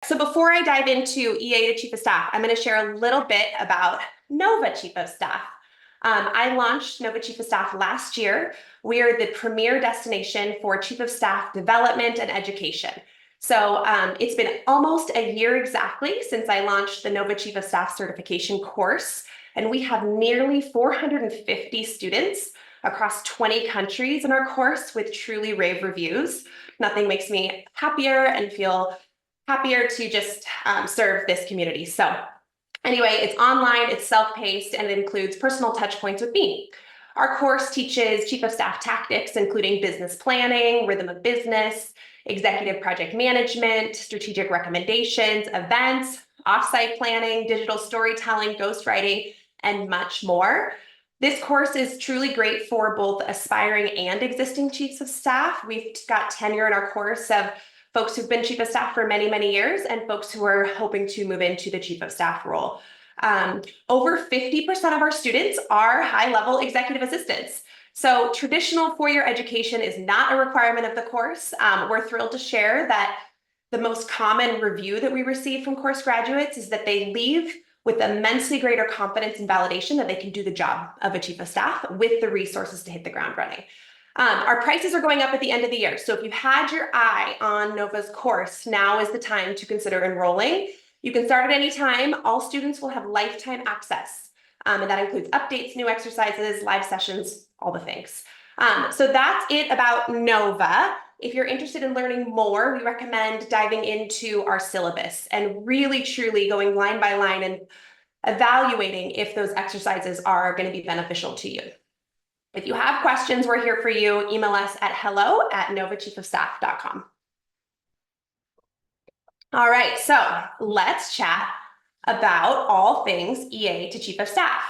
So before I dive into EA to Chief of Staff, I'm going to share a little bit about Nova Chief of Staff. I launched Nova Chief of Staff last year. We are the premier destination for Chief of Staff development and education. So it's been almost a year exactly since I launched the Nova Chief of Staff certification course, and we have nearly 450 students across 20 countries in our course with truly rave reviews. Nothing makes me happier and feel happier to just serve this community. So anyway, it's online, it's self-paced, and it includes personal touch points with me. Our course teaches Chief of Staff tactics, including business planning, rhythm of business, executive project management, strategic recommendations, events, offsite planning, digital storytelling, ghostwriting, and much more. This course is truly great for both aspiring and existing chiefs of staff. We've got tenure in our course of folks who've been chief of staff for many, many years and folks who are hoping to move into the chief of staff role. Over 50% of our students are high-level executive assistants. So traditional four-year education is not a requirement of the course. We're thrilled to share that the most common review that we receive from course graduates is that they leave with immensely greater confidence and validation that they can do the job of a chief of staff with the resources to hit the ground running. Our prices are going up at the end of the year. So if you've had your eye on Nova's course, now is the time to consider enrolling. You can start at any time. All students will have lifetime access. And that includes updates, new exercises, live sessions, all the things. So that's it about Nova. If you're interested in learning more, we recommend diving into our syllabus and really, truly going line by line and evaluating if those exercises are going to be beneficial to you. If you have questions, we're here for you. Email us at hello@novachiefofstaff.com. All right, so let's chat about all things EA to Chief of Staff.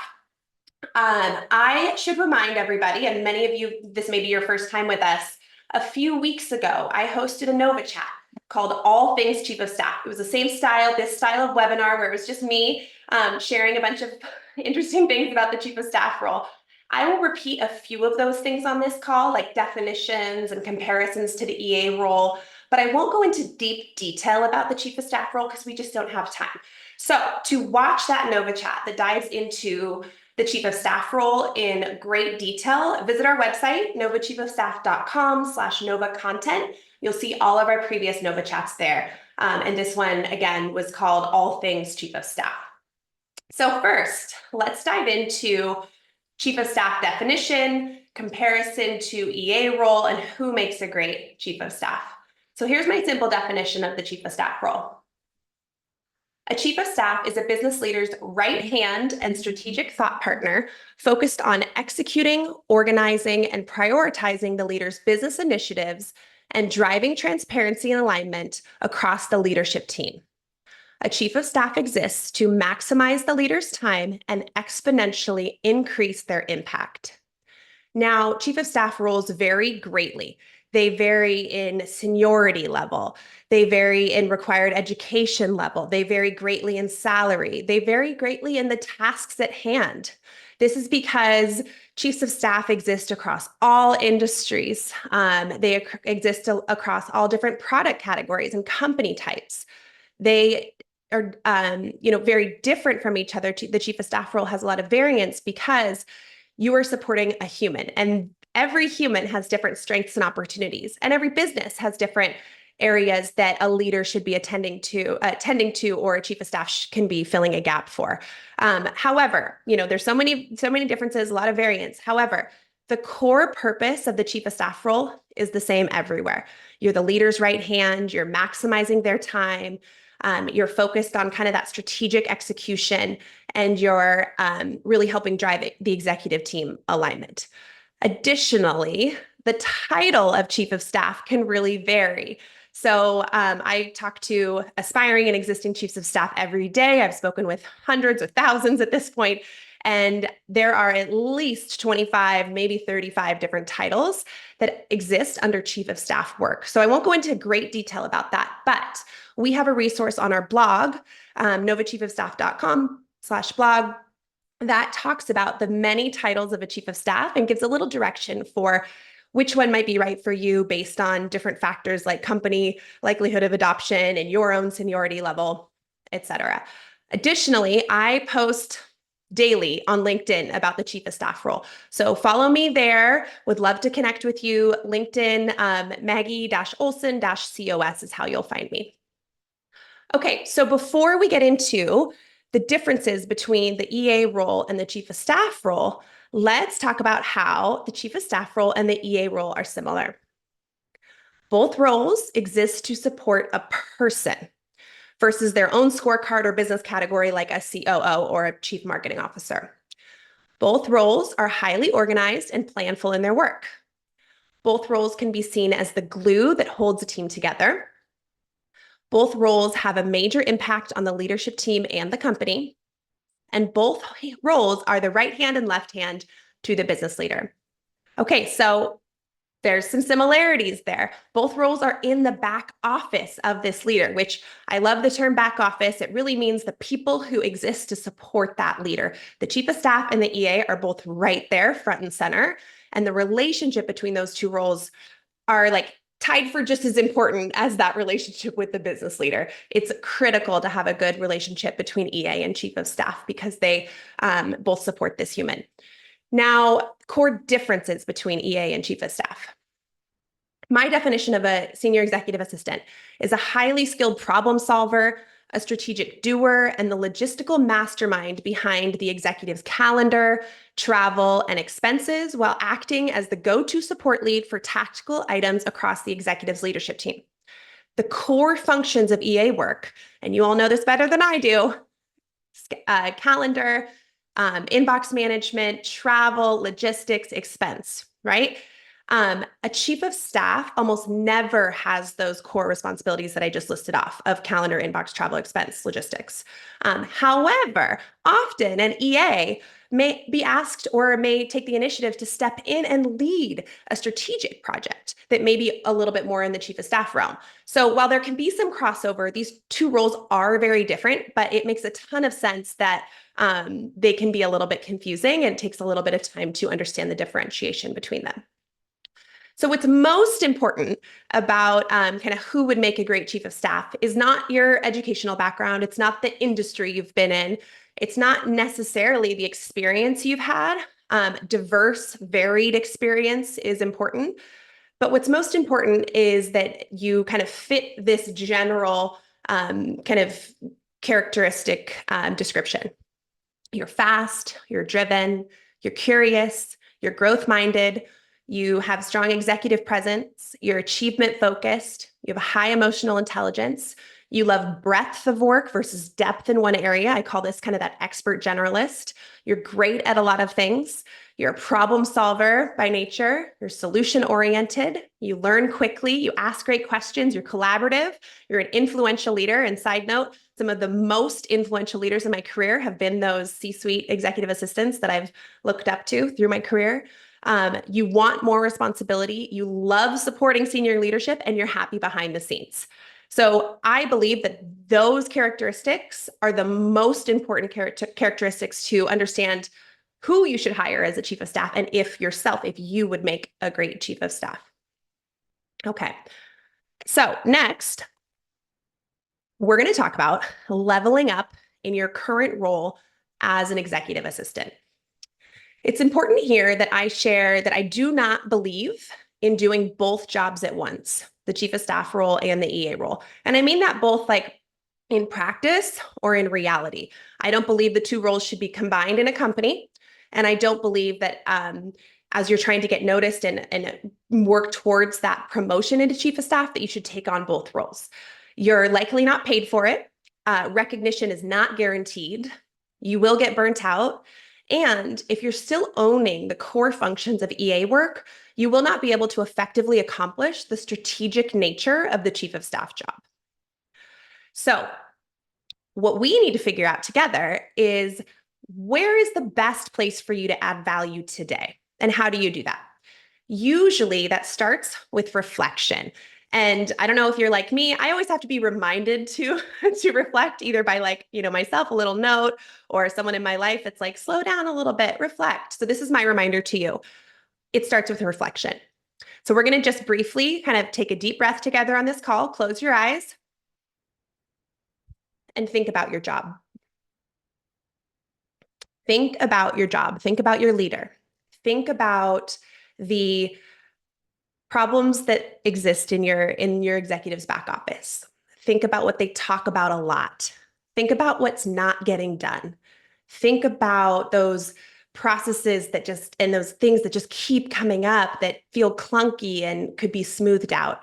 I should remind everybody, and many of you, this may be your first time with us, a few weeks ago, I hosted a Nova chat called All Things Chief of Staff. It was the same style, this style of webinar where it was just me sharing a bunch of interesting things about the Chief of Staff role. I will repeat a few of those things on this call, like definitions and comparisons to the EA role, but I won't go into deep detail about the Chief of Staff role because we just don't have time. So to watch that Nova chat that dives into the Chief of Staff role in great detail, visit our website, novachiefofstaff.com/Nova content. You'll see all of our previous Nova chats there. And this one, again, was called All Things Chief of Staff. So first, let's dive into Chief of Staff definition, comparison to EA role, and who makes a great Chief of Staff. So here's my simple definition of the Chief of Staff role. A Chief of Staff is a business leader's right hand and strategic thought partner focused on executing, organizing, and prioritizing the leader's business initiatives and driving transparency and alignment across the leadership team. A Chief of Staff exists to maximize the leader's time and exponentially increase their impact. Now, Chief of Staff roles vary greatly. They vary in seniority level. They vary in required education level. They vary greatly in salary. They vary greatly in the tasks at hand. This is because Chiefs of Staff exist across all industries. They exist across all different product categories and company types. They are very different from each other. The Chief of Staff role has a lot of variance because you are supporting a human, and every human has different strengths and opportunities, and every business has different areas that a leader should be attending to, or a Chief of Staff can be filling a gap for. However, there's so many differences, a lot of variance. However, the core purpose of the Chief of Staff role is the same everywhere. You're the leader's right hand. You're maximizing their time. You're focused on kind of that strategic execution, and you're really helping drive the executive team alignment. Additionally, the title of Chief of Staff can really vary. So I talk to aspiring and existing Chiefs of Staff every day. I've spoken with hundreds or thousands at this point, and there are at least 25, maybe 35 different titles that exist under Chief of Staff work. So I won't go into great detail about that, but we have a resource on our blog, novachiefofstaff.com/blog, that talks about the many titles of a Chief of Staff and gives a little direction for which one might be right for you based on different factors like company likelihood of adoption and your own seniority level, etc. Additionally, I post daily on LinkedIn about the Chief of Staff role. So follow me there. Would love to connect with you. LinkedIn, Maggie-Olson-CoS is how you'll find me. Okay, so before we get into the differences between the EA role and the Chief of Staff role, let's talk about how the Chief of Staff role and the EA role are similar. Both roles exist to support a person versus their own scorecard or business category like a COO or a Chief Marketing Officer. Both roles are highly organized and planful in their work. Both roles can be seen as the glue that holds a team together. Both roles have a major impact on the leadership team and the company. And both roles are the right hand and left hand to the business leader. Okay, so there's some similarities there. Both roles are in the back office of this leader, which I love the term back office. It really means the people who exist to support that leader. The Chief of Staff and the EA are both right there, front and center. And the relationship between those two roles are like tied for just as important as that relationship with the business leader. It's critical to have a good relationship between EA and Chief of Staff because they both support this human. Now, core differences between EA and Chief of Staff. My definition of a senior executive assistant is a highly skilled problem solver, a strategic doer, and the logistical mastermind behind the executive's calendar, travel, and expenses while acting as the go-to support lead for tactical items across the executive's leadership team. The core functions of EA work, and you all know this better than I do, calendar, inbox management, travel, logistics, expense, right? A Chief of Staff almost never has those core responsibilities that I just listed off of calendar, inbox, travel, expense, logistics. However, often an EA may be asked or may take the initiative to step in and lead a strategic project that may be a little bit more in the Chief of Staff realm. So while there can be some crossover, these two roles are very different, but it makes a ton of sense that they can be a little bit confusing and it takes a little bit of time to understand the differentiation between them. So what's most important about kind of who would make a great Chief of Staff is not your educational background. It's not the industry you've been in. It's not necessarily the experience you've had. Diverse, varied experience is important. But what's most important is that you kind of fit this general kind of characteristic description. You're fast, you're driven, you're curious, you're growth-minded, you have strong executive presence, you're achievement focused, you have a high emotional intelligence, you love breadth of work versus depth in one area. I call this kind of that expert generalist. You're great at a lot of things. You're a problem solver by nature. You're solution oriented. You learn quickly. You ask great questions. You're collaborative. You're an influential leader. And side note, some of the most influential leaders in my career have been those C-suite executive assistants that I've looked up to through my career. You want more responsibility. You love supporting senior leadership and you're happy behind the scenes. So I believe that those characteristics are the most important characteristics to understand who you should hire as a Chief of Staff and if you would make a great Chief of Staff. Okay, so next, we're going to talk about leveling up in your current role as an executive assistant. It's important here that I share that I do not believe in doing both jobs at once, the Chief of Staff role and the EA role. And I mean that both like in practice or in reality. I don't believe the two roles should be combined in a company. And I don't believe that as you're trying to get noticed and work towards that promotion into Chief of Staff, that you should take on both roles. You're likely not paid for it. Recognition is not guaranteed. You will get burnt out. And if you're still owning the core functions of EA work, you will not be able to effectively accomplish the strategic nature of the Chief of Staff job. So what we need to figure out together is where is the best place for you to add value today? And how do you do that? Usually that starts with reflection. And I don't know if you're like me, I always have to be reminded to reflect either by myself, a little note, or someone in my life. It's like, slow down a little bit, reflect. So this is my reminder to you. It starts with reflection. So we're going to just briefly kind of take a deep breath together on this call, close your eyes, and think about your job. Think about your job. Think about your leader. Think about the problems that exist in your executive's back office. Think about what they talk about a lot. Think about what's not getting done. Think about those processes that just, and those things that just keep coming up that feel clunky and could be smoothed out.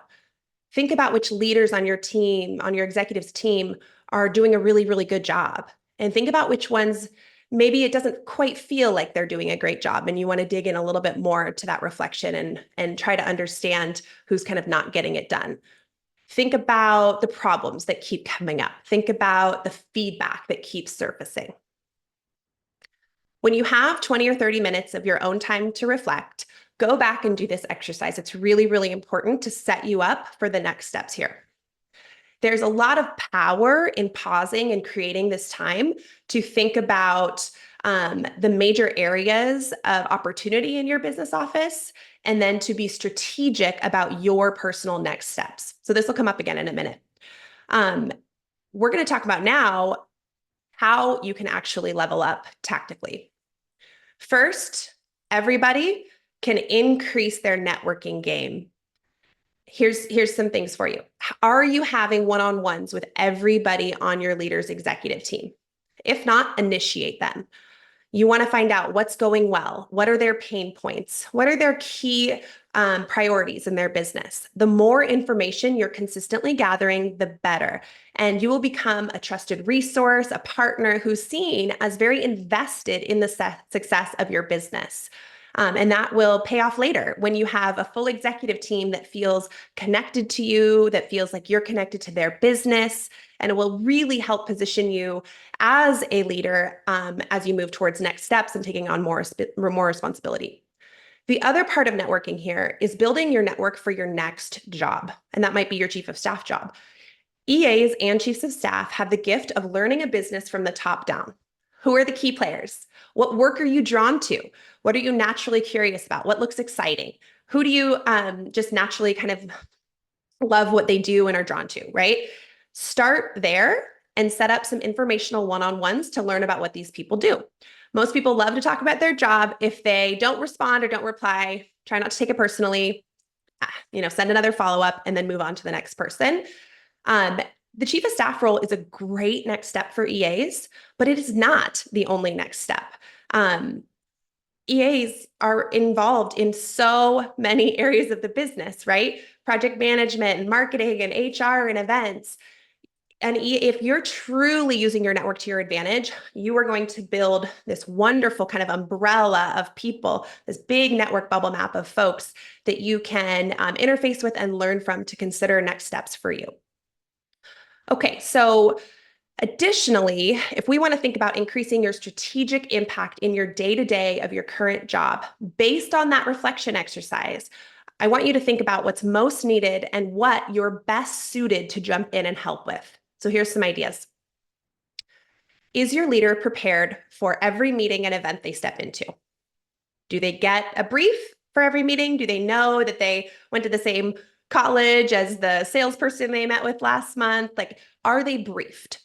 Think about which leaders on your team, on your executive's team, are doing a really, really good job. And think about which ones maybe it doesn't quite feel like they're doing a great job and you want to dig in a little bit more to that reflection and try to understand who's kind of not getting it done. Think about the problems that keep coming up. Think about the feedback that keeps surfacing. When you have 20 or 30 minutes of your own time to reflect, go back and do this exercise. It's really, really important to set you up for the next steps here. There's a lot of power in pausing and creating this time to think about the major areas of opportunity in your business office, and then to be strategic about your personal next steps. So this will come up again in a minute. We're going to talk about now how you can actually level up tactically. First, everybody can increase their networking game. Here's some things for you. Are you having one-on-ones with everybody on your leader's executive team? If not, initiate them. You want to find out what's going well. What are their pain points? What are their key priorities in their business? The more information you're consistently gathering, the better. And you will become a trusted resource, a partner who's seen as very invested in the success of your business. And that will pay off later when you have a full executive team that feels connected to you, that feels like you're connected to their business, and it will really help position you as a leader as you move towards next steps and taking on more responsibility. The other part of networking here is building your network for your next job, and that might be your chief of staff job. EAs and chiefs of staff have the gift of learning a business from the top down. Who are the key players? What work are you drawn to? What are you naturally curious about? What looks exciting? Who do you just naturally kind of love what they do and are drawn to, right? Start there and set up some informational one-on-ones to learn about what these people do. Most people love to talk about their job. If they don't respond or don't reply, try not to take it personally, send another follow-up and then move on to the next person. The chief of staff role is a great next step for EAs, but it is not the only next step. EAs are involved in so many areas of the business, right? Project management and marketing and HR and events. And if you're truly using your network to your advantage, you are going to build this wonderful kind of umbrella of people, this big network bubble map of folks that you can interface with and learn from to consider next steps for you. Okay, so additionally, if we want to think about increasing your strategic impact in your day-to-day of your current job, based on that reflection exercise, I want you to think about what's most needed and what you're best suited to jump in and help with. So here's some ideas. Is your leader prepared for every meeting and event they step into? Do they get a brief for every meeting? Do they know that they went to the same college as the salesperson they met with last month? Like, are they briefed?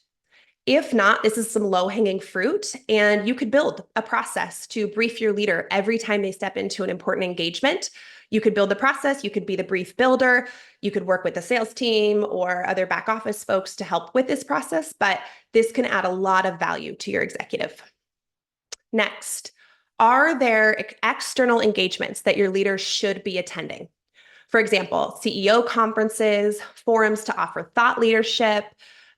If not, this is some low-hanging fruit, and you could build a process to brief your leader every time they step into an important engagement. You could build the process, you could be the brief builder, you could work with the sales team or other back office folks to help with this process, but this can add a lot of value to your executive. Next, are there external engagements that your leader should be attending? For example, CEO conferences, forums to offer thought leadership,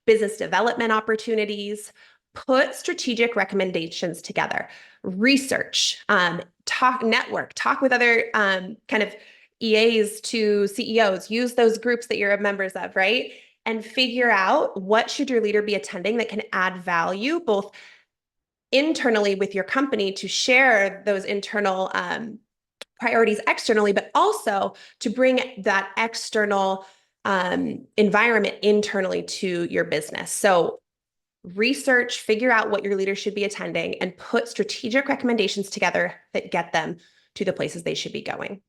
business development opportunities. Put strategic recommendations together. Research, talk with other kind of EAs to CEOs. Use those groups that you're members of, right? And figure out what should your leader be attending that can add value, both internally with your company to share those internal priorities externally, but also to bring that external environment internally to your business. So research, figure out what your leaders should be attending, and put strategic recommendations together that get them to the places they should be going.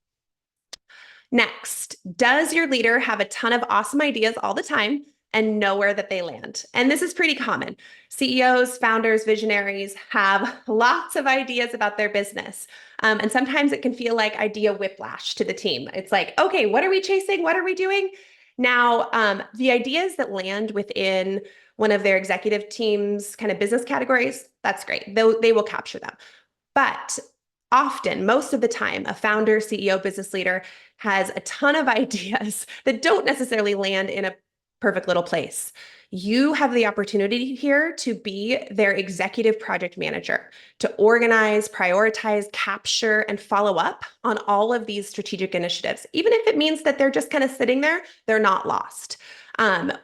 Next, does your leader have a ton of awesome ideas all the time and nowhere that they land? And this is pretty common. CEOs, founders, visionaries have lots of ideas about their business. And sometimes it can feel like idea whiplash to the team. It's like, okay, what are we chasing? What are we doing? Now, the ideas that land within one of their executive team's kind of business categories, that's great. They will capture them. But often, most of the time, a founder, CEO, business leader has a ton of ideas that don't necessarily land in a perfect little place. You have the opportunity here to be their executive project manager, to organize, prioritize, capture, and follow up on all of these strategic initiatives. Even if it means that they're just kind of sitting there, they're not lost.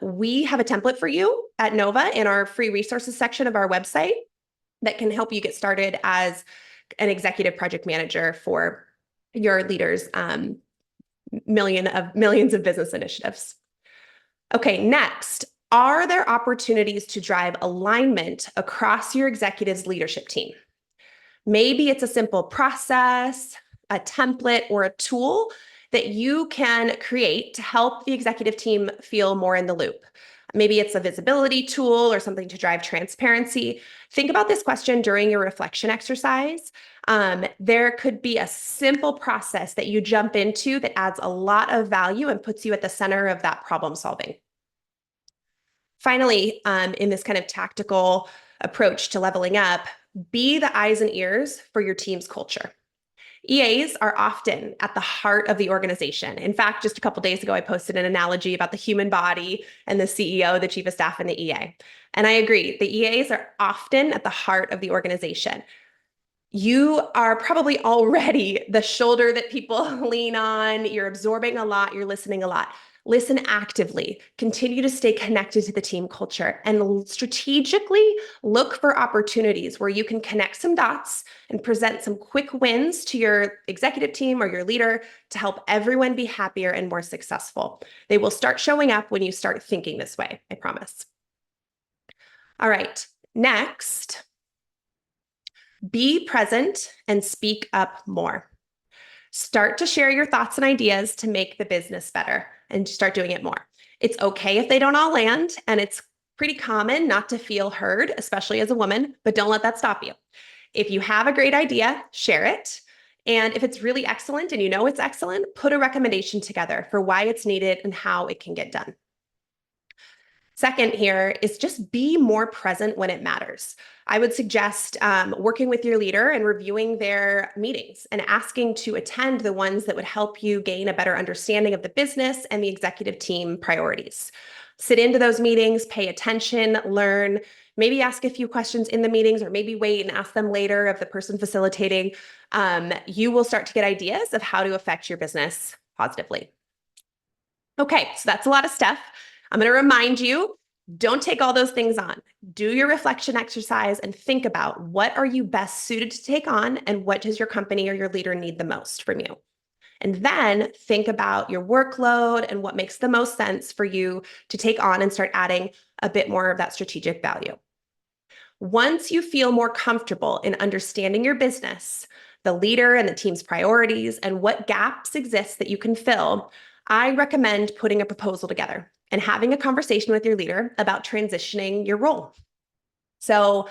We have a template for you at Nova in our free resources section of our website that can help you get started as an executive project manager for your leaders' millions of business initiatives. Okay, next, are there opportunities to drive alignment across your executive's leadership team? Maybe it's a simple process, a template, or a tool that you can create to help the executive team feel more in the loop. Maybe it's a visibility tool or something to drive transparency. Think about this question during your reflection exercise. There could be a simple process that you jump into that adds a lot of value and puts you at the center of that problem solving. Finally, in this kind of tactical approach to leveling up, be the eyes and ears for your team's culture. EAs are often at the heart of the organization. In fact, just a couple of days ago, I posted an analogy about the human body and the CEO, the chief of staff, and the EA. And I agree, the EAs are often at the heart of the organization. You are probably already the shoulder that people lean on. You're absorbing a lot. You're listening a lot. Listen actively, continue to stay connected to the team culture, and strategically look for opportunities where you can connect some dots and present some quick wins to your executive team or your leader to help everyone be happier and more successful. They will start showing up when you start thinking this way, I promise. All right, next, be present and speak up more. Start to share your thoughts and ideas to make the business better and start doing it more. It's okay if they don't all land, and it's pretty common not to feel heard, especially as a woman, but don't let that stop you. If you have a great idea, share it. And if it's really excellent and you know it's excellent, put a recommendation together for why it's needed and how it can get done. Second here is just be more present when it matters. I would suggest working with your leader and reviewing their meetings and asking to attend the ones that would help you gain a better understanding of the business and the executive team priorities. Sit into those meetings, pay attention, learn, maybe ask a few questions in the meetings, or maybe wait and ask them later of the person facilitating. You will start to get ideas of how to affect your business positively. Okay, so that's a lot of stuff. I'm going to remind you, don't take all those things on. Do your reflection exercise and think about what are you best suited to take on and what does your company or your leader need the most from you. And then think about your workload and what makes the most sense for you to take on and start adding a bit more of that strategic value. Once you feel more comfortable in understanding your business, the leader and the team's priorities, and what gaps exist that you can fill, I recommend putting a proposal together and having a conversation with your leader about transitioning your role. So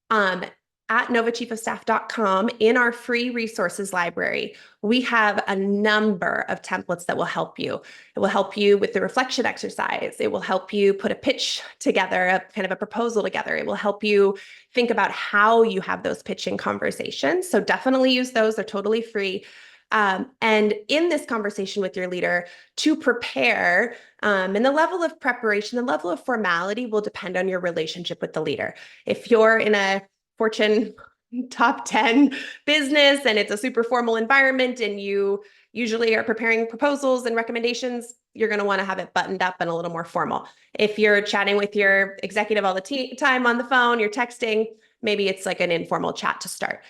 at novachiefofstaff.com, in our free resources library, we have a number of templates that will help you. It will help you with the reflection exercise. It will help you put a pitch together, a kind of a proposal together. It will help you think about how you have those pitching conversations. So definitely use those. They're totally free. And in this conversation with your leader, to prepare, and the level of preparation, the level of formality will depend on your relationship with the leader. If you're in a Fortune top 10 business and it's a super formal environment and you usually are preparing proposals and recommendations, you're going to want to have it buttoned up and a little more formal. If you're chatting with your executive all the time on the phone, you're texting, maybe it's like an informal chat to start.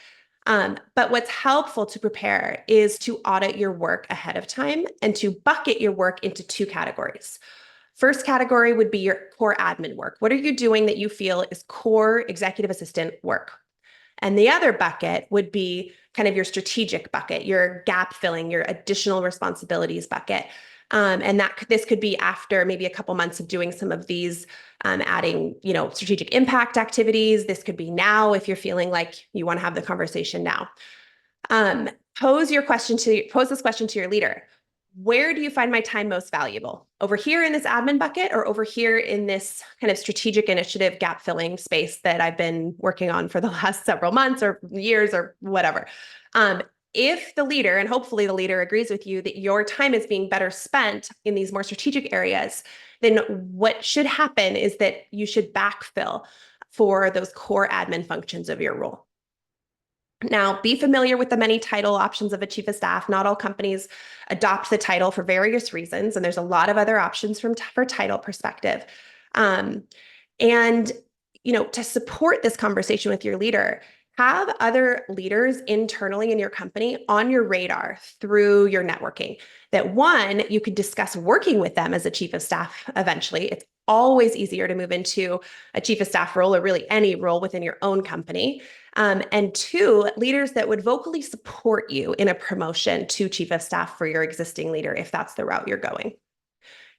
But what's helpful to prepare is to audit your work ahead of time and to bucket your work into two categories. First category would be your core admin work. What are you doing that you feel is core executive assistant work? And the other bucket would be kind of your strategic bucket, your gap filling, your additional responsibilities bucket. And this could be after maybe a couple months of doing some of these, adding, strategic impact activities. This could be now if you're feeling like you want to have the conversation now. Pose this question to your leader. Where do you find my time most valuable? Over here in this admin bucket, or over here in this kind of strategic initiative gap filling space that I've been working on for the last several months or years or whatever? If the leader, and hopefully the leader agrees with you that your time is being better spent in these more strategic areas, then what should happen is that you should backfill for those core admin functions of your role. Now, be familiar with the many title options of a chief of staff. Not all companies adopt the title for various reasons, and there's a lot of other options for title perspective. And, to support this conversation with your leader, have other leaders internally in your company on your radar through your networking. That one, you could discuss working with them as a chief of staff eventually. It's always easier to move into a chief of staff role, or really any role within your own company. And two, leaders that would vocally support you in a promotion to chief of staff for your existing leader, if that's the route you're going.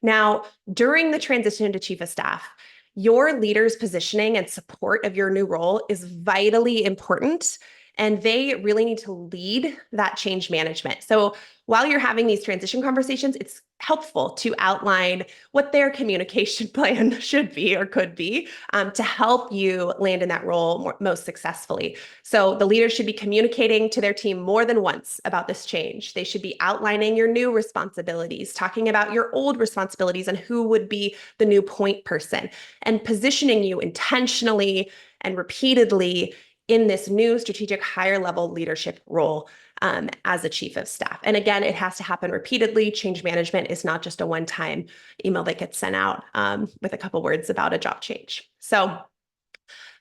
Now, during the transition to chief of staff, your leader's positioning and support of your new role is vitally important, and they really need to lead that change management. So while you're having these transition conversations, it's helpful to outline what their communication plan should be or could be, to help you land in that role most successfully. So the leader should be communicating to their team more than once about this change. They should be outlining your new responsibilities, talking about your old responsibilities and who would be the new point person, and positioning you intentionally and repeatedly in this new strategic higher level leadership role as a chief of staff. And again, it has to happen repeatedly. Change management is not just a one-time email that gets sent out with a couple words about a job change. So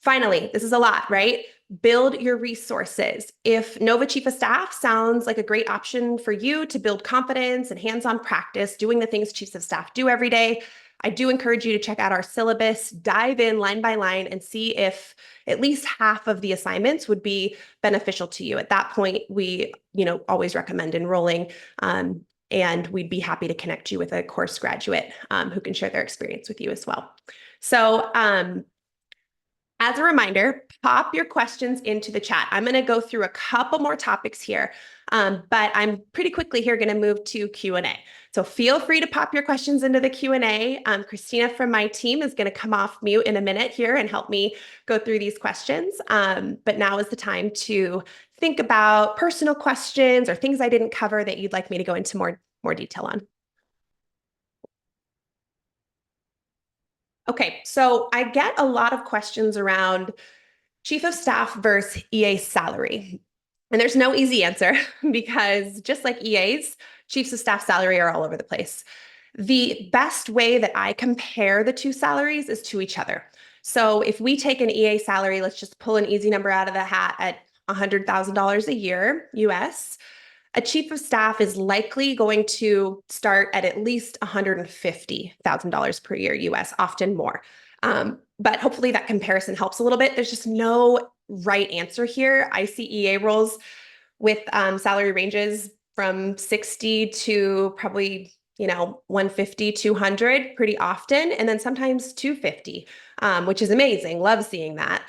finally, this is a lot, right? Build your resources. If Nova Chief of Staff sounds like a great option for you to build confidence and hands-on practice doing the things chiefs of staff do every day, I do encourage you to check out our syllabus, dive in line by line, and see if at least half of the assignments would be beneficial to you. At that point, we, always recommend enrolling, and we'd be happy to connect you with a course graduate who can share their experience with you as well. So, as a reminder, pop your questions into the chat. I'm going to go through a couple more topics here, but I'm pretty quickly here going to move to Q&A. So feel free to pop your questions into the Q&A. Christina from my team is going to come off mute in a minute here and help me go through these questions. But now is the time to think about personal questions or things I didn't cover that you'd like me to go into more detail on. Okay, so I get a lot of questions around chief of staff versus EA salary. And there's no easy answer because just like EAs, chiefs of staff salary are all over the place. The best way that I compare the two salaries is to each other. So if we take an EA salary, let's just pull an easy number out of the hat at $100,000 a year US. A chief of staff is likely going to start at least $150,000 per year US, often more. But hopefully that comparison helps a little bit. There's just no right answer here. I see EA roles with salary ranges from 60 to probably 150, 200 pretty often, and then sometimes 250, which is amazing. Love seeing that.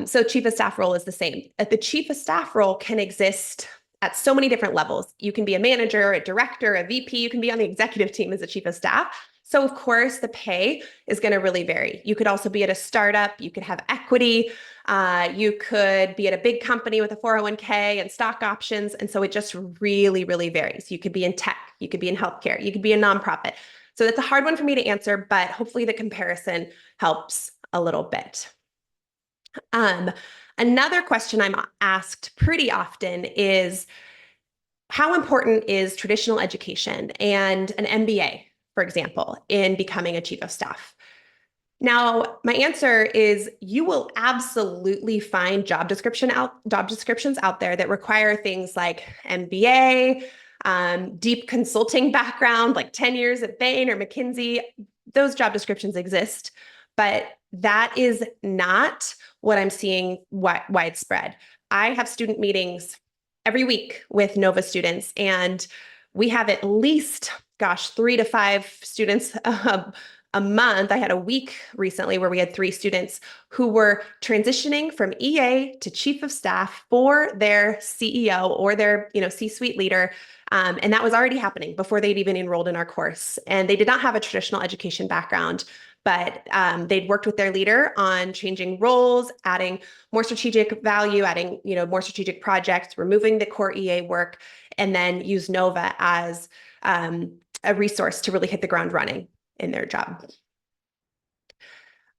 So chief of staff role is the same. The chief of staff role can exist at so many different levels. You can be a manager, a director, a VP. You can be on the executive team as a chief of staff. So of course, the pay is going to really vary. You could also be at a startup. You could have equity. You could be at a big company with a 401k and stock options. And so it just really, really varies. You could be in tech. You could be in healthcare. You could be a nonprofit. So that's a hard one for me to answer, but hopefully the comparison helps a little bit. Another question I'm asked pretty often is, how important is traditional education and an MBA, for example, in becoming a chief of staff? Now, my answer is you will absolutely find job descriptions out there that require things like MBA, deep consulting background, like 10 years at Bain or McKinsey. Those job descriptions exist, but that is not what I'm seeing widespread. I have student meetings every week with Nova students, and we have at least, 3 to 5 students a month. I had a week recently where we had 3 students who were transitioning from EA to chief of staff for their CEO or their, C-suite leader. And that was already happening before they'd even enrolled in our course. And they did not have a traditional education background, but they'd worked with their leader on changing roles, adding more strategic value, adding, more strategic projects, removing the core EA work, and then use Nova as a resource to really hit the ground running in their job.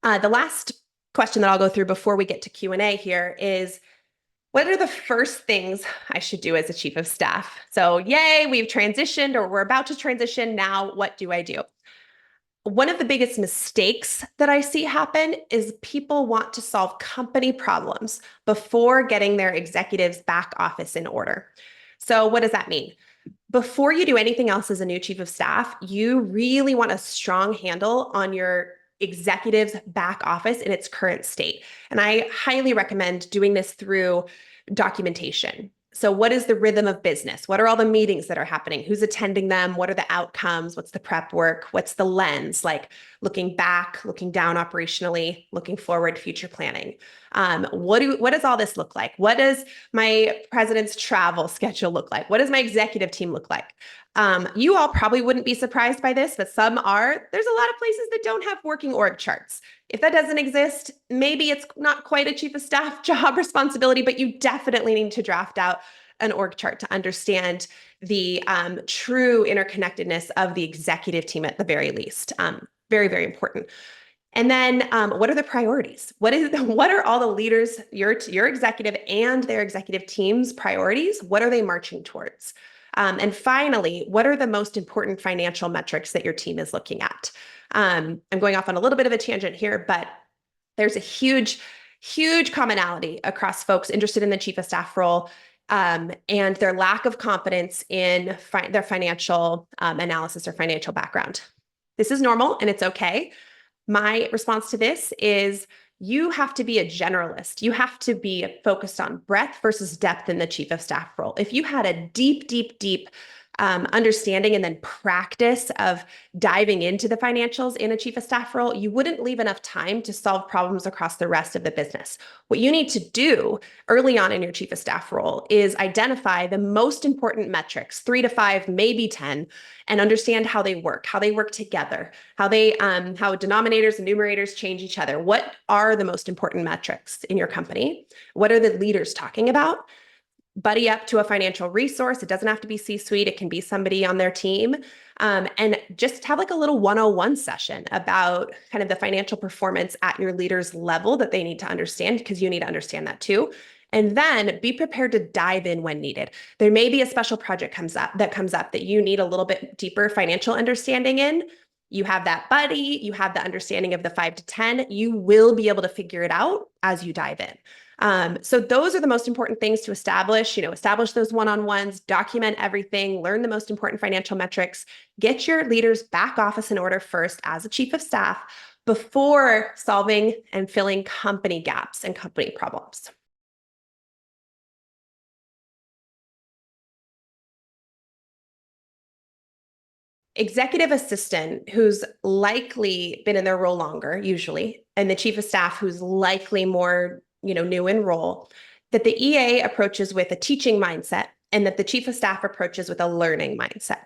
The last question that I'll go through before we get to Q&A here is, what are the first things I should do as a chief of staff? So yay, we've transitioned, or we're about to transition. Now, what do I do? One of the biggest mistakes that I see happen is people want to solve company problems before getting their executives' back office in order. So what does that mean? Before you do anything else as a new chief of staff, you really want a strong handle on your executive's back office in its current state. And I highly recommend doing this through documentation. So what is the rhythm of business? What are all the meetings that are happening? Who's attending them? What are the outcomes? What's the prep work? What's the lens? Like looking back, looking down operationally, looking forward, future planning. What does all this look like? What does my president's travel schedule look like? What does my executive team look like? You all probably wouldn't be surprised by this, but some are. There's a lot of places that don't have working org charts. If that doesn't exist, maybe it's not quite a chief of staff job responsibility, but you definitely need to draft out an org chart to understand the true interconnectedness of the executive team at the very least. Very, very important. And then what are the priorities? What are all the leaders, your executive and their executive team's priorities? What are they marching towards? And finally, what are the most important financial metrics that your team is looking at? I'm going off on a little bit of a tangent here, but there's a huge commonality across folks interested in the chief of staff role and their lack of confidence in their financial analysis or financial background. This is normal and it's okay. My response to this is you have to be a generalist. You have to be focused on breadth versus depth in the chief of staff role. If you had a deep understanding and then practice of diving into the financials in a chief of staff role, you wouldn't leave enough time to solve problems across the rest of the business. What you need to do early on in your chief of staff role is identify the most important metrics, 3 to 5, maybe 10, and understand how they work together, how denominators and numerators change each other. What are the most important metrics in your company? What are the leaders talking about? Buddy up to a financial resource. It doesn't have to be C-suite. It can be somebody on their team. And just have like a little 101 session about kind of the financial performance at your leader's level that they need to understand, because you need to understand that too. And then be prepared to dive in when needed. There may be a special project comes up that you need a little bit deeper financial understanding in. You have that buddy, you have the understanding of the 5 to 10. You will be able to figure it out as you dive in. So those are the most important things to establish, establish those one-on-ones, document everything, learn the most important financial metrics, get your leaders back office in order first as a chief of staff before solving and filling company gaps and company problems. Executive assistant who's likely been in their role longer, usually, and the chief of staff who's likely more new in role, that the EA approaches with a teaching mindset and that the chief of staff approaches with a learning mindset.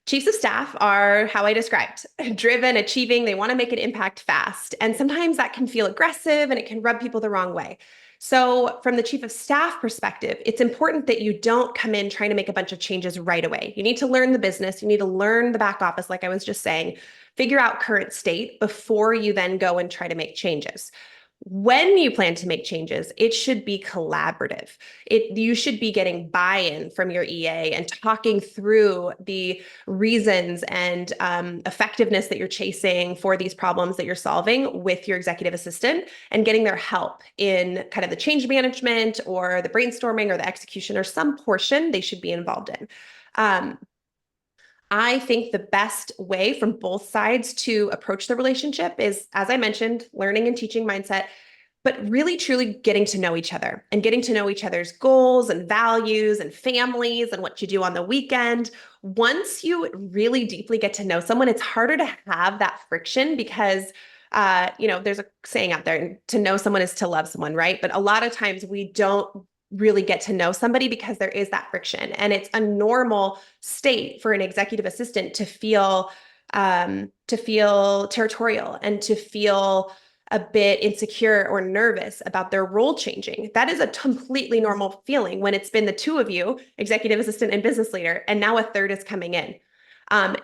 Chiefs of staff are how I described, driven, achieving, they want to make an impact fast. And sometimes that can feel aggressive and it can rub people the wrong way. So from the chief of staff perspective, it's important that you don't come in trying to make a bunch of changes right away. You need to learn the business. You need to learn the back office, like I was just saying, figure out current state before you then go and try to make changes. When you plan to make changes, it should be collaborative. You should be getting buy-in from your EA and talking through the reasons and effectiveness that you're chasing for these problems that you're solving with your executive assistant and getting their help in kind of the change management or the brainstorming or the execution or some portion they should be involved in. I think the best way from both sides to approach the relationship is, as I mentioned, learning and teaching mindset. but really truly getting to know each other and getting to know each other's goals and values and families and what you do on the weekend. Once you really deeply get to know someone, it's harder to have that friction because there's a saying out there, to know someone is to love someone, right? But a lot of times we don't really get to know somebody because there is that friction. And it's a normal state for an executive assistant to feel territorial and to feel a bit insecure or nervous about their role changing. That is a completely normal feeling when it's been the two of you, executive assistant and business leader, and now a third is coming in.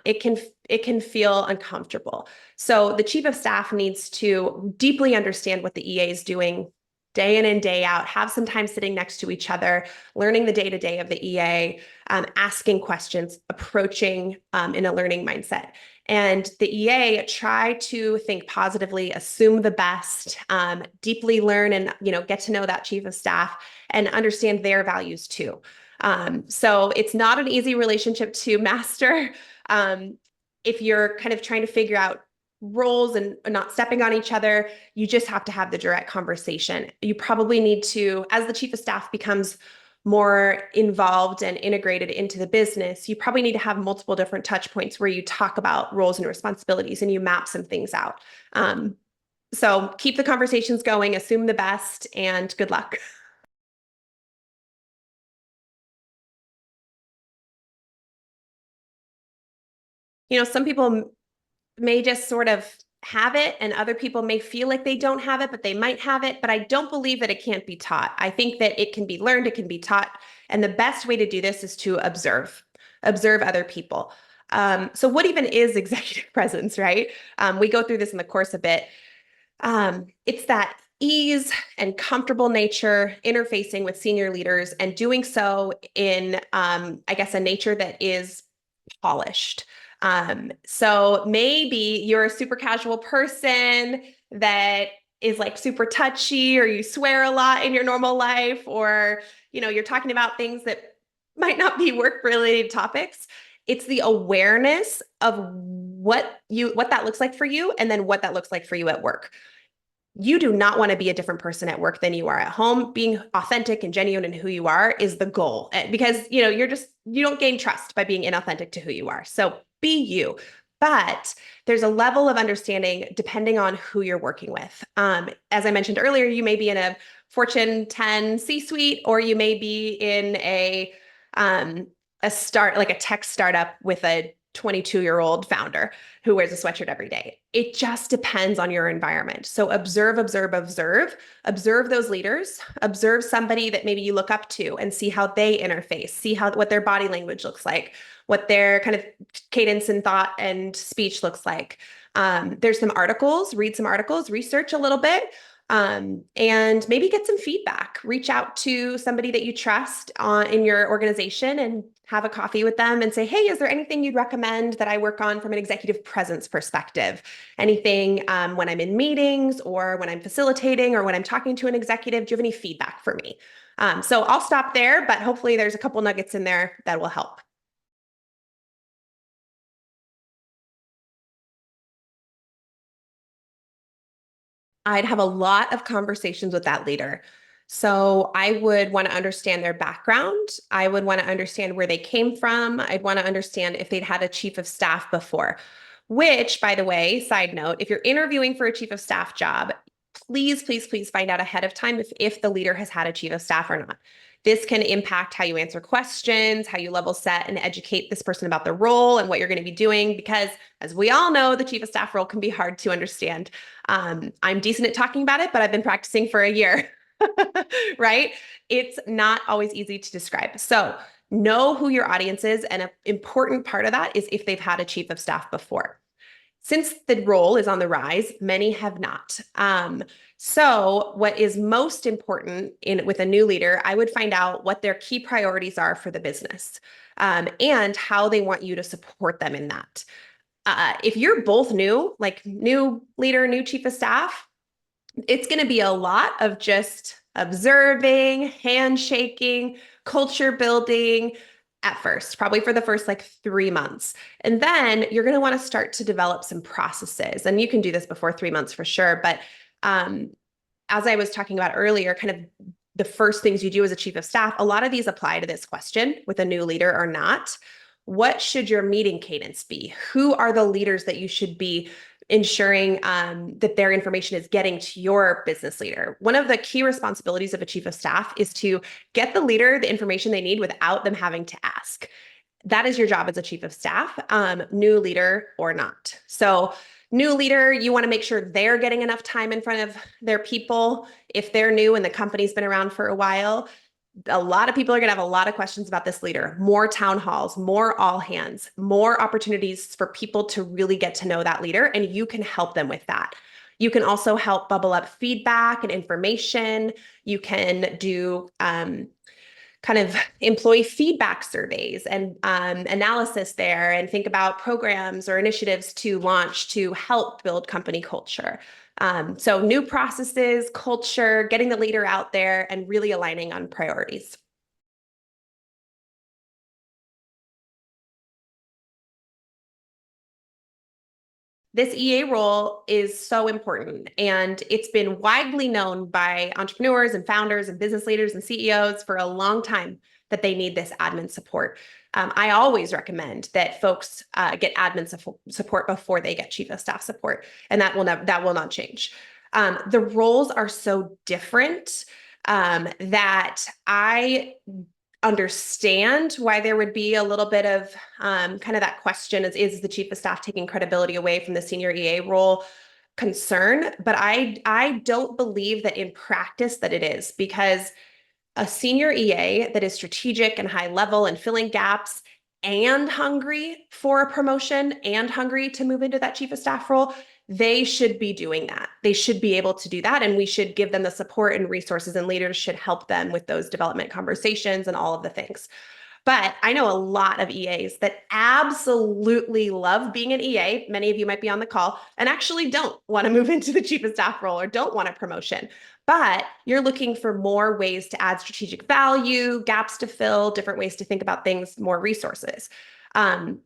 It can feel uncomfortable. So the chief of staff needs to deeply understand what the EA is doing day in and day out, have some time sitting next to each other, learning the day-to-day of the EA, asking questions, approaching in a learning mindset. And the EA try to think positively, assume the best, deeply learn and get to know that chief of staff and understand their values too. So it's not an easy relationship to master. If you're kind of trying to figure out roles and not stepping on each other, you just have to have the direct conversation. You probably need to, as the chief of staff becomes more involved and integrated into the business, you probably need to have multiple different touch points where you talk about roles and responsibilities and you map some things out. So keep the conversations going, assume the best, and good luck. Some people may just sort of have it and other people may feel like they don't have it, but they might have it. But I don't believe that it can't be taught. I think that it can be learned, it can be taught. And the best way to do this is to observe other people. So what even is executive presence, right? We go through this in the course a bit. It's that ease and comfortable nature interfacing with senior leaders and doing so in, I guess, a nature that is polished. So maybe you're a super casual person that is like super touchy, or you swear a lot in your normal life, or, you're talking about things that might not be work related topics. It's the awareness of what that looks like for you, and then what that looks like for you at work. You do not want to be a different person at work than you are at home. Being authentic and genuine in who you are is the goal, because you don't gain trust by being inauthentic to who you are. So be you. But there's a level of understanding depending on who you're working with. As I mentioned earlier, you may be in a Fortune 10 C-suite, or you may be in a tech startup with a 22-year-old founder who wears a sweatshirt every day. It just depends on your environment. So observe those leaders, observe somebody that maybe you look up to and see how they interface, see what their body language looks like, what their kind of cadence and thought and speech looks like. There's some articles, read some articles, research a little bit, and maybe get some feedback. Reach out to somebody that you trust in your organization and have a coffee with them and say, hey, is there anything you'd recommend that I work on from an executive presence perspective? Anything when I'm in meetings or when I'm facilitating or when I'm talking to an executive, do you have any feedback for me? So I'll stop there, but hopefully there's a couple nuggets in there that will help. I'd have a lot of conversations with that leader. So I would want to understand their background. I would want to understand where they came from. I'd want to understand if they'd had a chief of staff before, which, by the way, side note, if you're interviewing for a chief of staff job, please, please, please find out ahead of time if the leader has had a chief of staff or not. This can impact how you answer questions, how you level set and educate this person about the role and what you're going to be doing, because as we all know, the chief of staff role can be hard to understand. I'm decent at talking about it, but I've been practicing for a year, right? It's not always easy to describe. So know who your audience is. And an important part of that is if they've had a chief of staff before. Since the role is on the rise, many have not. So what is most important with a new leader, I would find out what their key priorities are for the business, and how they want you to support them in that. If you're both new, like new leader, new chief of staff, it's going to be a lot of just observing, handshaking, culture building at first, probably for the first like 3 months. And then you're going to want to start to develop some processes. And you can do this before 3 months for sure. But as I was talking about earlier, kind of the first things you do as a chief of staff, a lot of these apply to this question with a new leader or not. What should your meeting cadence be? Who are the leaders that you should be ensuring that their information is getting to your business leader? One of the key responsibilities of a chief of staff is to get the leader the information they need without them having to ask. That is your job as a chief of staff, new leader or not. So new leader, you want to make sure they're getting enough time in front of their people. If they're new and the company's been around for a while, a lot of people are going to have a lot of questions about this leader. More town halls, more all hands, more opportunities for people to really get to know that leader, and you can help them with that. You can also help bubble up feedback and information. You can do kind of employee feedback surveys and analysis there, and think about programs or initiatives to launch to help build company culture. So new processes, culture, getting the leader out there, and really aligning on priorities. This EA role is so important, and it's been widely known by entrepreneurs and founders and business leaders and CEOs for a long time that they need this admin support. I always recommend that folks get admin support before they get chief of staff support, and that will not change. The roles are so different that I understand why there would be a little bit of kind of that question is the chief of staff taking credibility away from the senior EA role concern, but I don't believe that in practice that it is, because a senior EA that is strategic and high level and filling gaps and hungry for a promotion and hungry to move into that chief of staff role, they should be doing that. They should be able to do that. And we should give them the support and resources, and leaders should help them with those development conversations and all of the things. But I know a lot of EAs that absolutely love being an EA. Many of you might be on the call and actually don't want to move into the chief of staff role or don't want a promotion. But you're looking for more ways to add strategic value, gaps to fill, different ways to think about things, more resources.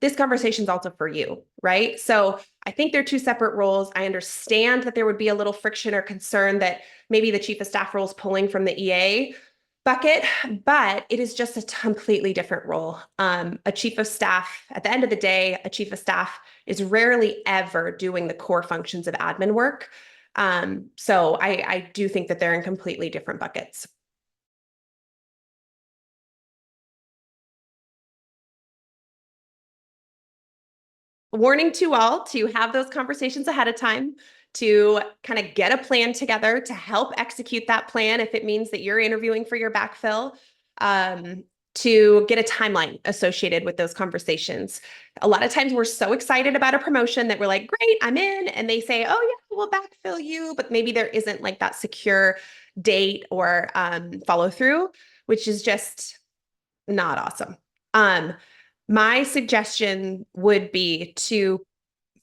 This conversation is also for you, right? So I think they're two separate roles. I understand that there would be a little friction or concern that maybe the chief of staff role is pulling from the EA bucket, but it is just a completely different role. A chief of staff, at the end of the day, a chief of staff is rarely ever doing the core functions of admin work. So I do think that they're in completely different buckets. Warning to all to have those conversations ahead of time, to kind of get a plan together to help execute that plan if it means that you're interviewing for your backfill, to get a timeline associated with those conversations. A lot of times we're so excited about a promotion that we're like, great, I'm in. And they say, oh yeah, we'll backfill you. But maybe there isn't like that secure date or follow through, which is just not awesome. My suggestion would be to,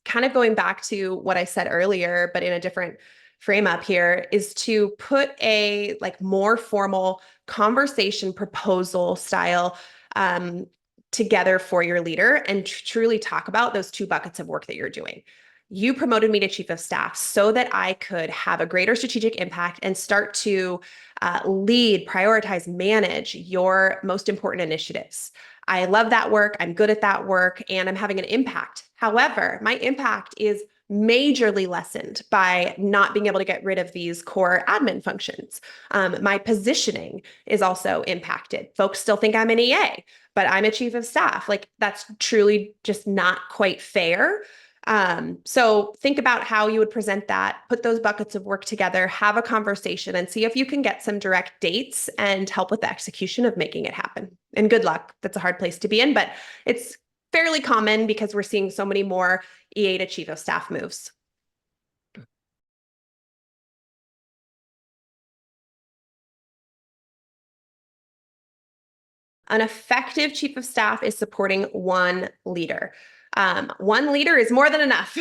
kind of going back to what I said earlier, but in a different frame up here, is to put a like more formal conversation proposal style together for your leader, and truly talk about those two buckets of work that you're doing. You promoted me to chief of staff so that I could have a greater strategic impact and start to lead, prioritize, manage your most important initiatives. I love that work. I'm good at that work, and I'm having an impact. However, my impact is majorly lessened by not being able to get rid of these core admin functions. My positioning is also impacted. Folks still think I'm an EA, but I'm a chief of staff. Like, that's truly just not quite fair. So think about how you would present that, put those buckets of work together, have a conversation, and see if you can get some direct dates and help with the execution of making it happen. And good luck. That's a hard place to be in, but it's fairly common because we're seeing so many more EA to chief of staff moves. An effective chief of staff is supporting one leader. One leader is more than enough.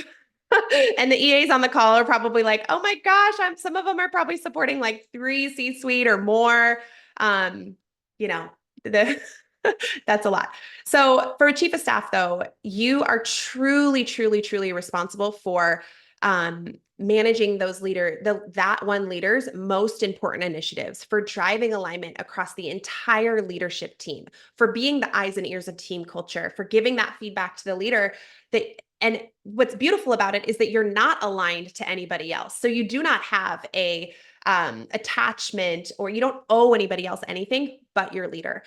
And the EAs on the call are probably like, oh my gosh, some of them are probably supporting like 3 C-suite or more. You know, that's a lot. So for a chief of staff, though, you are truly, truly, truly responsible for managing that one leader's most important initiatives, for driving alignment across the entire leadership team, for being the eyes and ears of team culture, for giving that feedback to the leader. And what's beautiful about it is that you're not aligned to anybody else. So you do not have a attachment, or you don't owe anybody else anything but your leader.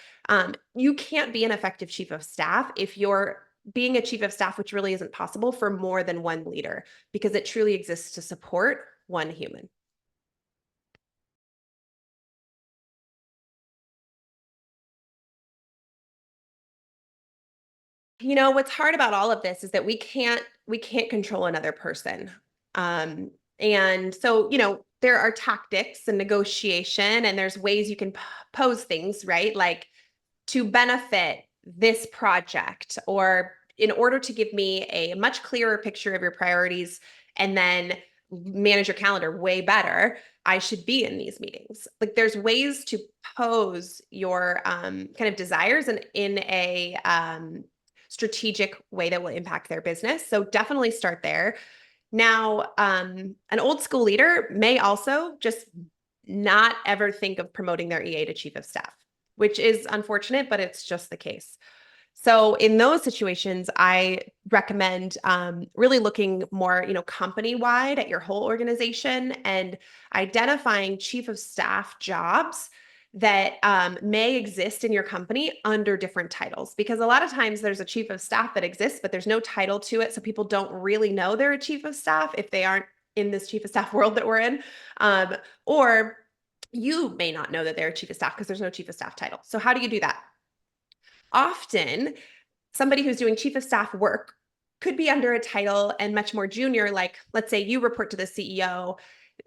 You can't be an effective chief of staff if you're being a chief of staff, which really isn't possible for more than one leader, because it truly exists to support one human. What's hard about all of this is that we can't control another person. And so, there are tactics and negotiation, and there's ways you can pose things, right? Like, to benefit this project, or in order to give me a much clearer picture of your priorities and then manage your calendar way better, I should be in these meetings. Like, there's ways to pose your kind of desires in a strategic way that will impact their business. So definitely start there. Now, an old school leader may also just not ever think of promoting their EA to chief of staff, which is unfortunate, but it's just the case. So in those situations, I recommend really looking more, company-wide at your whole organization, and identifying chief of staff jobs that may exist in your company under different titles. Because a lot of times there's a chief of staff that exists, but there's no title to it. So people don't really know they're a chief of staff if they aren't in this chief of staff world that we're in. Or you may not know that they're a chief of staff because there's no chief of staff title. So how do you do that? Often, somebody who's doing chief of staff work could be under a title and much more junior. Like, let's say you report to the CEO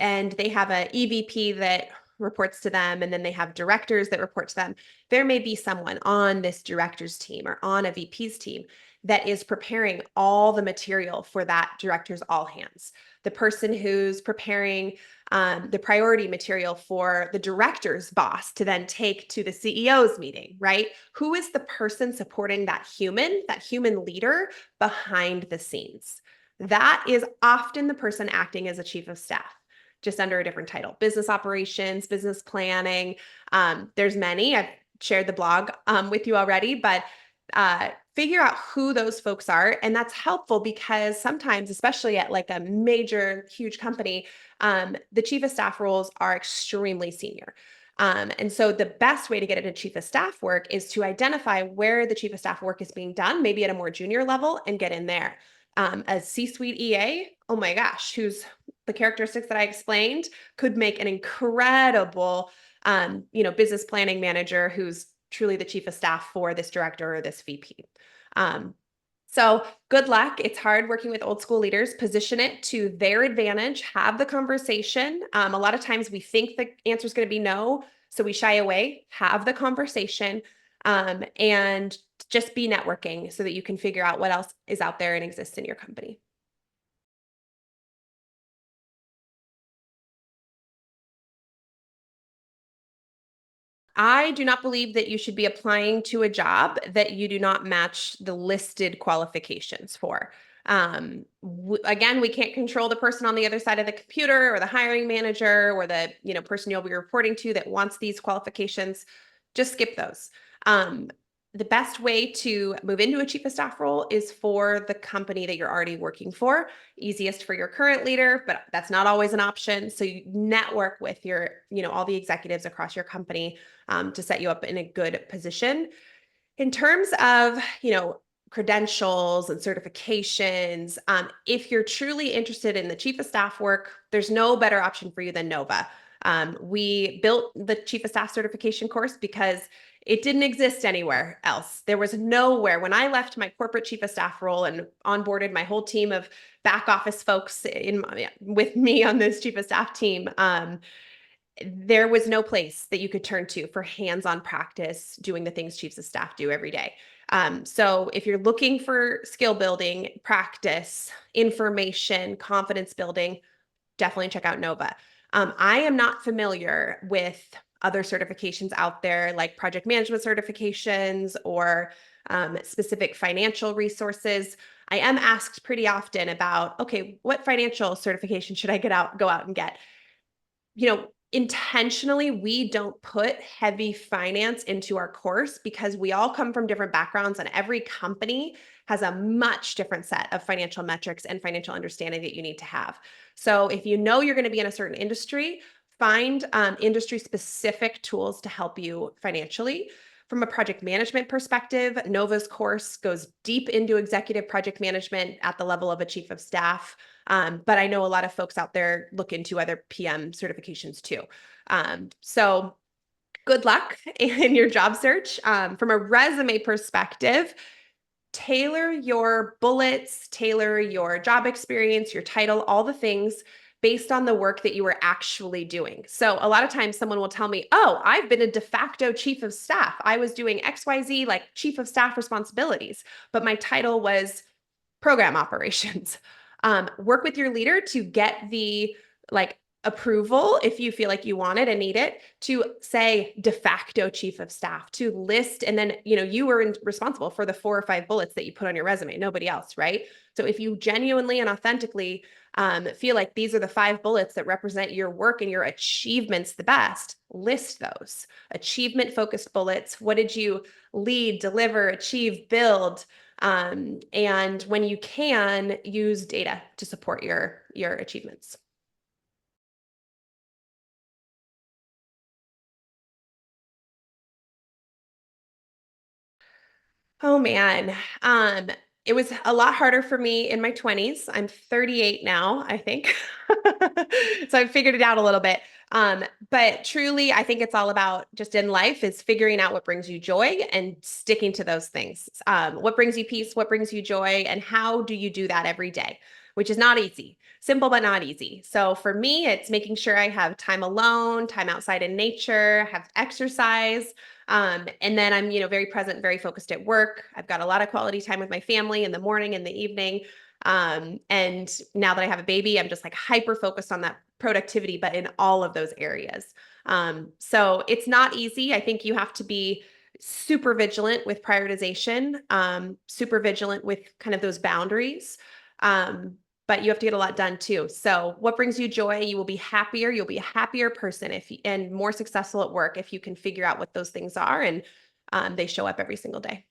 and they have a EVP that reports to them, and then they have directors that report to them. There may be someone on this director's team or on a VP's team that is preparing all the material for that director's all hands. The person who's preparing the priority material for the director's boss to then take to the CEO's meeting, right? Who is the person supporting that human leader behind the scenes? That is often the person acting as a chief of staff, just under a different title. Business operations, business planning. There's many. I've shared the blog with you already, but figure out who those folks are. And that's helpful because sometimes, especially at like a major, huge company, the chief of staff roles are extremely senior. And so the best way to get into chief of staff work is to identify where the chief of staff work is being done, maybe at a more junior level, and get in there. A C-suite EA, oh my gosh, who's the characteristics that I explained, could make an incredible, business planning manager who's truly the chief of staff for this director or this VP. So good luck. It's hard working with old school leaders. Position it to their advantage. Have the conversation. A lot of times we think the answer is going to be no, so we shy away. Have the conversation, and just be networking so that you can figure out what else is out there and exists in your company. I do not believe that you should be applying to a job that you do not match the listed qualifications for. Again, we can't control the person on the other side of the computer, or the hiring manager, or the person you'll be reporting to that wants these qualifications. Just skip those. The best way to move into a chief of staff role is for the company that you're already working for. Easiest for your current leader, but that's not always an option. So you network with all the executives across your company to set you up in a good position. In terms of, credentials and certifications, if you're truly interested in the chief of staff work, there's no better option for you than Nova. We built the chief of staff certification course because it didn't exist anywhere else. There was nowhere. When I left my corporate chief of staff role and onboarded my whole team of back office folks with me on this chief of staff team, there was no place that you could turn to for hands-on practice doing the things chiefs of staff do every day. So if you're looking for skill building, practice, information, confidence building, definitely check out Nova. I am not familiar with other certifications out there like project management certifications or specific financial resources. I am asked pretty often about, okay, what financial certification should I go out and get? Intentionally, we don't put heavy finance into our course because we all come from different backgrounds and every company has a much different set of financial metrics and financial understanding that you need to have. So if you know you're going to be in a certain industry, find industry specific tools to help you financially. From a project management perspective, Nova's course goes deep into executive project management at the level of a chief of staff. But I know a lot of folks out there look into other PM certifications too. So good luck in your job search. From a resume perspective, tailor your bullets, tailor your job experience, your title, all the things based on the work that you were actually doing. So a lot of times someone will tell me, oh, I've been a de facto chief of staff. I was doing XYZ, like chief of staff responsibilities, but my title was program operations. Work with your leader to get the approval if you feel like you want it and need it to say de facto chief of staff, to list, and then you were responsible for the 4 or 5 bullets that you put on your resume, nobody else, right? So if you genuinely and authentically feel like these are the 5 bullets that represent your work and your achievements the best, list those achievement focused bullets. What did you lead, deliver, achieve, build? And when you can, use data to support your achievements. Oh man. Um, it was a lot harder for me in my 20s. I'm 38 now, I think. So I've figured it out a little bit. But truly, I think it's all about just in life is figuring out what brings you joy and sticking to those things. What brings you peace, what brings you joy, and how do you do that every day, which is not easy. Simple, but not easy. So for me, it's making sure I have time alone, time outside in nature, have exercise, and then I'm, very present, very focused at work. I've got a lot of quality time with my family in the morning and the evening. And now that I have a baby, I'm just like hyper focused on that productivity, but in all of those areas. So it's not easy. I think you have to be super vigilant with prioritization, super vigilant with kind of those boundaries. But you have to get a lot done too. So what brings you joy? You will be happier. You'll be a happier person and more successful at work if you can figure out what those things are and they show up every single day.